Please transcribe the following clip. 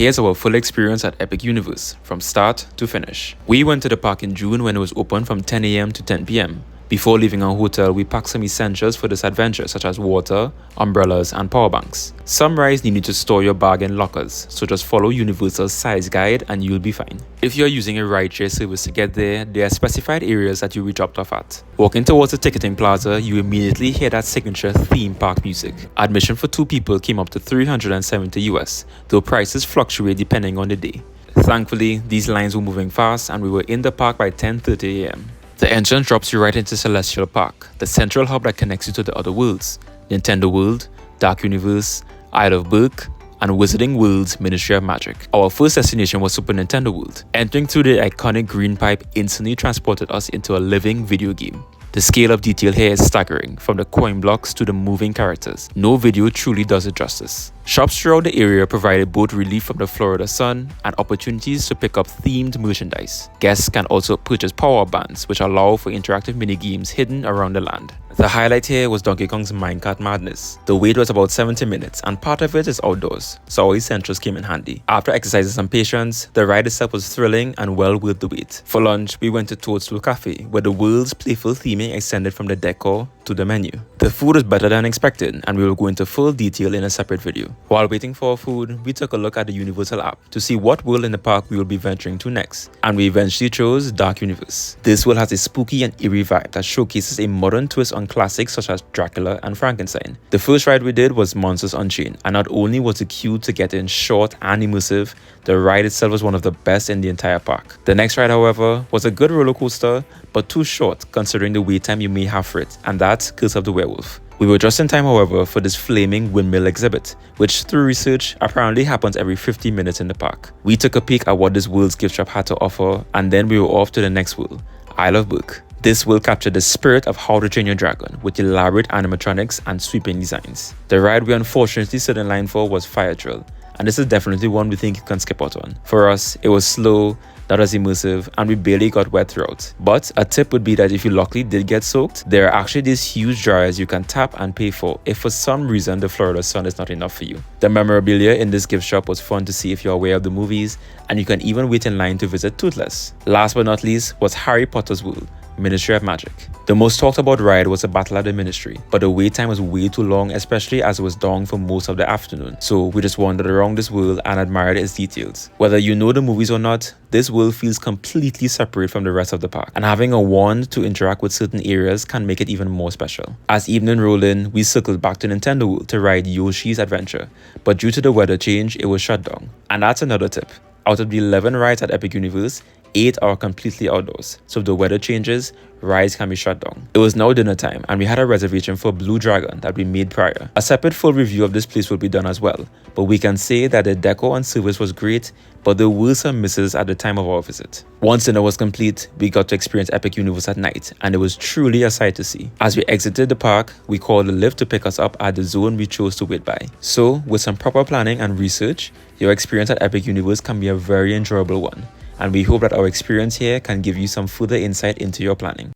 Here's our full experience at Epic Universe, from start to finish. We went to the park in June when it was open from 10 a.m. to 10 p.m. Before leaving our hotel, we packed some essentials for this adventure such as water, umbrellas, and power banks. Some rides need you to store your bag in lockers, so just follow Universal's size guide and you'll be fine. If you're using a rideshare service to get there are specified areas that you'll be dropped off at. Walking towards the ticketing plaza, you immediately hear that signature theme park music. Admission for 2 people came up to $370 US, though prices fluctuate depending on the day. Thankfully, these lines were moving fast and we were in the park by 10:30 a.m. The entrance drops you right into Celestial Park, the central hub that connects you to the other worlds: Nintendo World, Dark Universe, Isle of Berk, and Wizarding World's Ministry of Magic. Our first destination was Super Nintendo World. Entering through the iconic green pipe instantly transported us into a living video game. The scale of detail here is staggering, from the coin blocks to the moving characters. No video truly does it justice. Shops throughout the area provided both relief from the Florida sun and opportunities to pick up themed merchandise. Guests can also purchase power bands, which allow for interactive mini-games hidden around the land. The highlight here was Donkey Kong's Minecart Madness. The wait was about 70 minutes and part of it is outdoors, so our essentials came in handy. After exercising some patience, the ride itself was thrilling and well worth the wait. For lunch, we went to Toadstool Cafe, where the world's playful theming extended from the decor to the menu. The food was better than expected and we will go into full detail in a separate video. While waiting for our food, we took a look at the Universal app to see what world in the park we will be venturing to next, and we eventually chose Dark Universe. This world has a spooky and eerie vibe that showcases a modern twist on classics such as Dracula and Frankenstein. The first ride we did was Monsters Unchained, and not only was the queue to get in short and immersive, the ride itself was one of the best in the entire park. The next ride, however, was a good roller coaster, but too short considering the wait time you may have for it, and that's Curse of the Werewolf. We were just in time, however, for this flaming windmill exhibit, which through research apparently happens every 50 minutes in the park. We took a peek at what this world's gift shop had to offer, and then we were off to the next world, Isle of Berk. This will capture the spirit of How to Train Your Dragon with elaborate animatronics and sweeping designs. The ride we unfortunately stood in line for was Fire Drill, and this is definitely one we think you can skip out on. For us, it was slow, not as immersive, and we barely got wet throughout. But a tip would be that if you luckily did get soaked, there are actually these huge dryers you can tap and pay for if for some reason the Florida sun is not enough for you. The memorabilia in this gift shop was fun to see if you're aware of the movies, and you can even wait in line to visit Toothless. Last but not least was Harry Potter's world, Ministry of Magic. The most talked about ride was a battle at the Ministry, but the wait time was way too long, especially as it was down for most of the afternoon. So we just wandered around this world and admired its details. Whether you know the movies or not, this world feels completely separate from the rest of the park, and having a wand to interact with certain areas can make it even more special. As evening rolled in, we circled back to Nintendo World to ride Yoshi's Adventure, but due to the weather change, it was shut down. And that's another tip. Out of the 11 rides at Epic Universe, 8 are completely outdoors, so if the weather changes, rides can be shut down. It was now dinner time and we had a reservation for Blue Dragon that we made prior. A separate full review of this place will be done as well, but we can say that the decor and service was great, but there were some misses at the time of our visit. Once dinner was complete, we got to experience Epic Universe at night, and it was truly a sight to see. As we exited the park, we called a Lyft to pick us up at the zone we chose to wait by. So, with some proper planning and research, your experience at Epic Universe can be a very enjoyable one, and we hope that our experience here can give you some further insight into your planning.